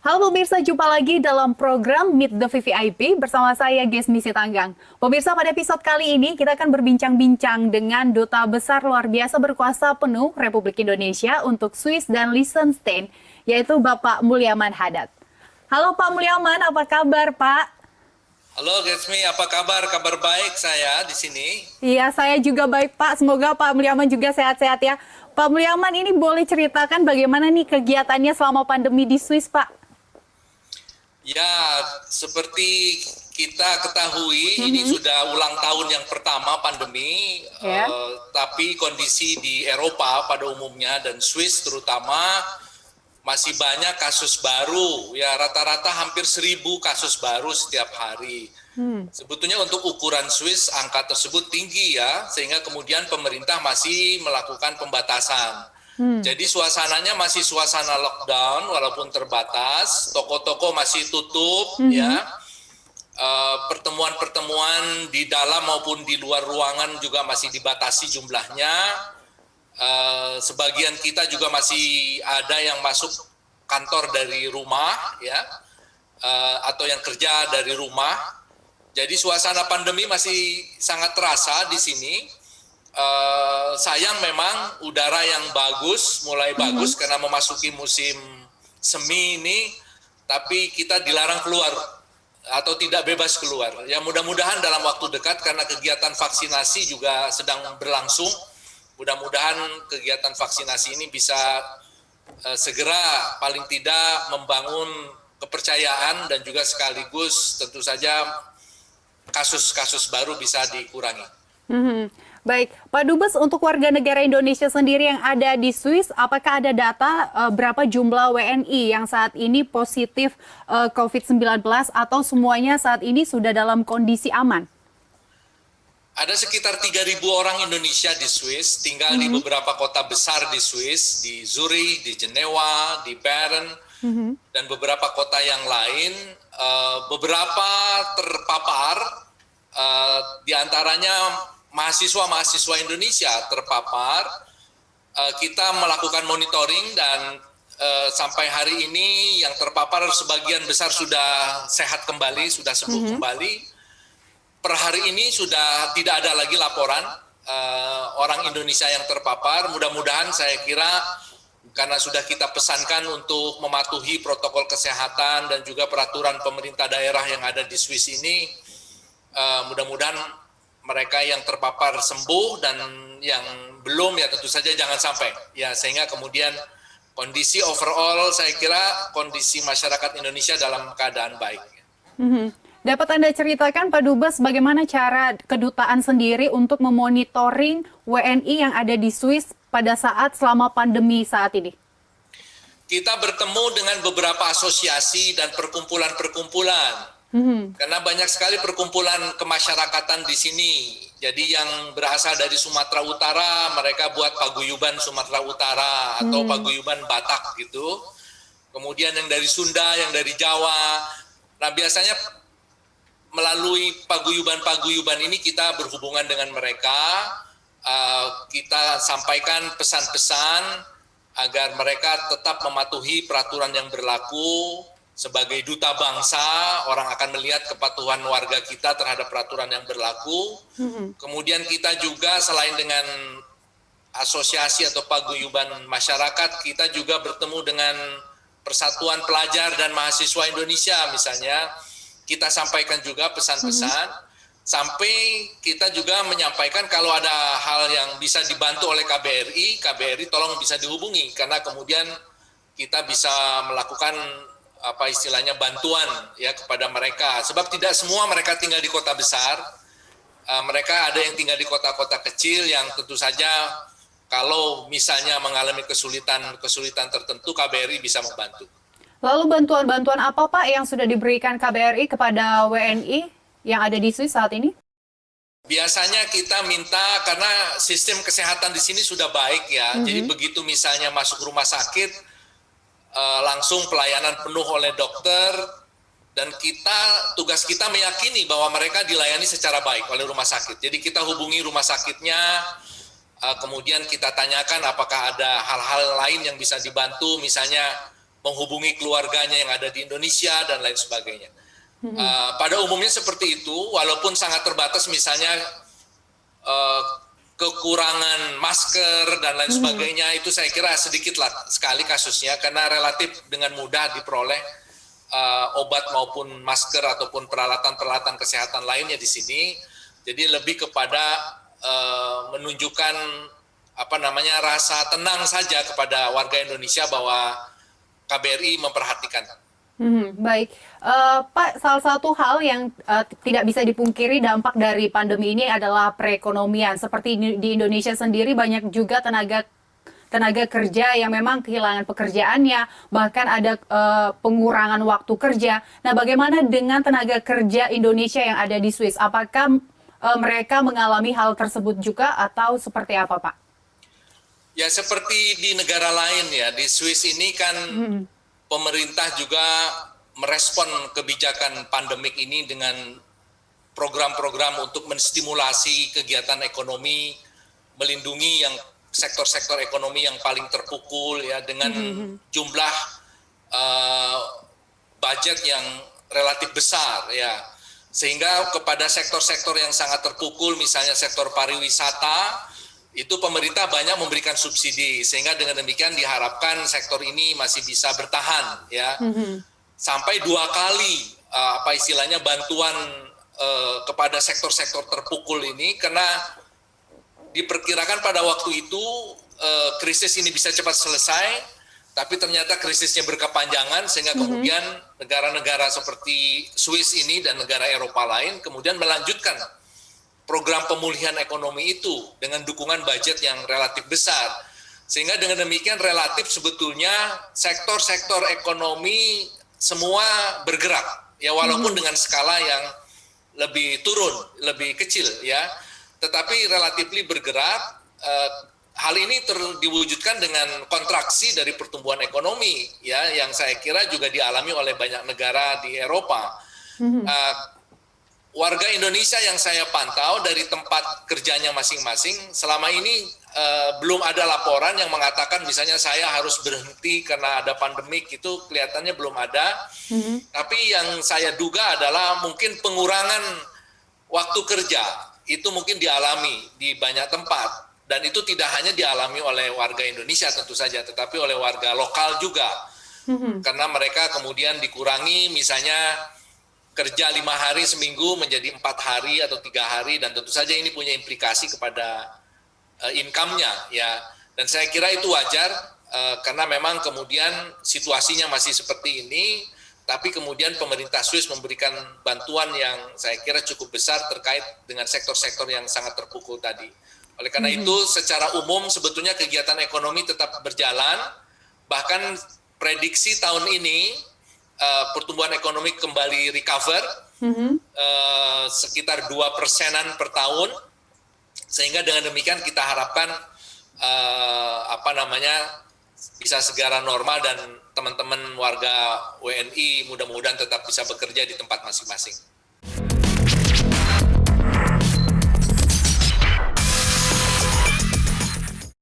Halo pemirsa, jumpa lagi dalam program Meet the VVIP bersama saya Gesmi Sitanggang. Pemirsa, pada episode kali ini kita akan berbincang-bincang dengan Duta Besar Luar Biasa Berkuasa Penuh Republik Indonesia untuk Swiss dan Liechtenstein, yaitu Bapak Mulyaman Haddad. Halo Pak Mulyaman, apa kabar Pak? Halo Gesmi, apa kabar? Kabar baik saya di sini. Iya, saya juga baik Pak. Semoga Pak Mulyaman juga sehat-sehat ya. Pak Mulyaman, ini boleh ceritakan bagaimana nih kegiatannya selama pandemi di Swiss, Pak? Ya, seperti kita ketahui, ini sudah ulang tahun yang pertama pandemi, Ya. tapi kondisi di Eropa pada umumnya dan Swiss terutama masih banyak kasus baru. Ya, rata-rata hampir 1.000 kasus baru setiap hari. Sebetulnya untuk ukuran Swiss, angka tersebut tinggi ya, sehingga kemudian pemerintah masih melakukan pembatasan. Jadi suasananya masih suasana lockdown walaupun terbatas, toko-toko masih tutup ya. Pertemuan-pertemuan di dalam maupun di luar ruangan juga masih dibatasi jumlahnya. Sebagian kita juga masih ada yang masuk kantor dari rumah ya, atau yang kerja dari rumah. Jadi suasana pandemi masih sangat terasa di sini. Sayang memang udara yang bagus, mulai bagus karena memasuki musim semi ini, tapi kita dilarang keluar atau tidak bebas keluar. Ya mudah-mudahan dalam waktu dekat karena kegiatan vaksinasi juga sedang berlangsung, mudah-mudahan kegiatan vaksinasi ini bisa segera paling tidak membangun kepercayaan dan juga sekaligus tentu saja kasus-kasus baru bisa dikurangi. Baik, Pak Dubes, untuk warga negara Indonesia sendiri yang ada di Swiss, apakah ada data berapa jumlah WNI yang saat ini positif COVID-19 atau semuanya saat ini sudah dalam kondisi aman? Ada sekitar 3.000 orang Indonesia di Swiss, tinggal di beberapa kota besar di Swiss, di Zurich, di Jenewa, di Bern, dan beberapa kota yang lain. Beberapa terpapar, di antaranya mahasiswa-mahasiswa Indonesia terpapar. Kita melakukan monitoring dan sampai hari ini yang terpapar sebagian besar sudah sehat kembali, sudah sembuh kembali. Per hari ini sudah tidak ada lagi laporan orang Indonesia yang terpapar. Mudah-mudahan saya kira karena sudah kita pesankan untuk mematuhi protokol kesehatan dan juga peraturan pemerintah daerah yang ada di Swiss ini, mudah-mudahan mereka yang terpapar sembuh dan yang belum ya tentu saja jangan sampai ya, sehingga kemudian kondisi overall saya kira kondisi masyarakat Indonesia dalam keadaan baik. Dapat Anda ceritakan Pak Dubes bagaimana cara kedutaan sendiri untuk memonitoring WNI yang ada di Swiss pada saat selama pandemi saat ini? Kita bertemu dengan beberapa asosiasi dan perkumpulan-perkumpulan. Karena banyak sekali perkumpulan kemasyarakatan di sini. Jadi yang berasal dari Sumatera Utara, mereka buat paguyuban Sumatera Utara atau paguyuban Batak gitu. Kemudian yang dari Sunda, yang dari Jawa. Nah biasanya melalui paguyuban-paguyuban ini kita berhubungan dengan mereka. Kita sampaikan pesan-pesan agar mereka tetap mematuhi peraturan yang berlaku. Sebagai duta bangsa, orang akan melihat kepatuhan warga kita terhadap peraturan yang berlaku. Kemudian kita juga selain dengan asosiasi atau paguyuban masyarakat, kita juga bertemu dengan Persatuan Pelajar dan Mahasiswa Indonesia misalnya. Kita sampaikan juga pesan-pesan. Sampai kita juga menyampaikan kalau ada hal yang bisa dibantu oleh KBRI tolong bisa dihubungi. Karena kemudian kita bisa melakukan apa istilahnya bantuan ya kepada mereka, sebab tidak semua mereka tinggal di kota besar, mereka ada yang tinggal di kota-kota kecil yang tentu saja kalau misalnya mengalami kesulitan tertentu KBRI bisa membantu. Lalu bantuan-bantuan apa Pak yang sudah diberikan KBRI kepada WNI yang ada di Swiss saat ini? Biasanya kita minta karena sistem kesehatan di sini sudah baik ya, jadi begitu misalnya masuk rumah sakit langsung pelayanan penuh oleh dokter dan tugas kita meyakini bahwa mereka dilayani secara baik oleh rumah sakit. Jadi kita hubungi rumah sakitnya, kemudian kita tanyakan apakah ada hal-hal lain yang bisa dibantu, misalnya menghubungi keluarganya yang ada di Indonesia dan lain sebagainya. Pada umumnya seperti itu, walaupun sangat terbatas, misalnya kekurangan masker dan lain sebagainya, itu saya kira sedikit lah sekali kasusnya, karena relatif dengan mudah diperoleh obat maupun masker ataupun peralatan-peralatan kesehatan lainnya di sini. Jadi lebih kepada menunjukkan rasa tenang saja kepada warga Indonesia bahwa KBRI memperhatikan. Baik, Pak, salah satu hal yang tidak bisa dipungkiri dampak dari pandemi ini adalah perekonomian. Seperti di Indonesia sendiri banyak juga tenaga kerja yang memang kehilangan pekerjaannya, bahkan ada pengurangan waktu kerja. Nah, bagaimana dengan tenaga kerja Indonesia yang ada di Swiss? Apakah mereka mengalami hal tersebut juga atau seperti apa, Pak? Ya, seperti di negara lain ya, di Swiss ini kan pemerintah juga merespon kebijakan pandemik ini dengan program-program untuk menstimulasi kegiatan ekonomi, melindungi yang sektor-sektor ekonomi yang paling terpukul ya, dengan jumlah budget yang relatif besar ya, sehingga kepada sektor-sektor yang sangat terpukul, misalnya sektor pariwisata, itu pemerintah banyak memberikan subsidi, sehingga dengan demikian diharapkan sektor ini masih bisa bertahan ya, sampai 2 kali bantuan kepada sektor-sektor terpukul ini, karena diperkirakan pada waktu itu krisis ini bisa cepat selesai, tapi ternyata krisisnya berkepanjangan, sehingga kemudian negara-negara seperti Swiss ini dan negara Eropa lain kemudian melanjutkan program pemulihan ekonomi itu dengan dukungan budget yang relatif besar. Sehingga dengan demikian relatif sebetulnya sektor-sektor ekonomi semua bergerak, ya walaupun dengan skala yang lebih turun, lebih kecil ya, tetapi relatif bergerak. Hal ini diwujudkan dengan kontraksi dari pertumbuhan ekonomi ya, yang saya kira juga dialami oleh banyak negara di Eropa. Warga Indonesia yang saya pantau dari tempat kerjanya masing-masing, selama ini belum ada laporan yang mengatakan misalnya saya harus berhenti karena ada pandemik, itu kelihatannya belum ada. Tapi yang saya duga adalah mungkin pengurangan waktu kerja, itu mungkin dialami di banyak tempat. Dan itu tidak hanya dialami oleh warga Indonesia tentu saja, tetapi oleh warga lokal juga. Karena mereka kemudian dikurangi misalnya kerja 5 hari seminggu menjadi 4 hari atau 3 hari, dan tentu saja ini punya implikasi kepada income-nya ya. Dan saya kira itu wajar karena memang kemudian situasinya masih seperti ini, tapi kemudian pemerintah Swiss memberikan bantuan yang saya kira cukup besar terkait dengan sektor-sektor yang sangat terpukul tadi. Oleh karena itu secara umum sebetulnya kegiatan ekonomi tetap berjalan, bahkan prediksi tahun ini pertumbuhan ekonomi kembali recover sekitar 2%-an per tahun, sehingga dengan demikian kita harapkan bisa segera normal dan teman-teman warga WNI mudah-mudahan tetap bisa bekerja di tempat masing-masing.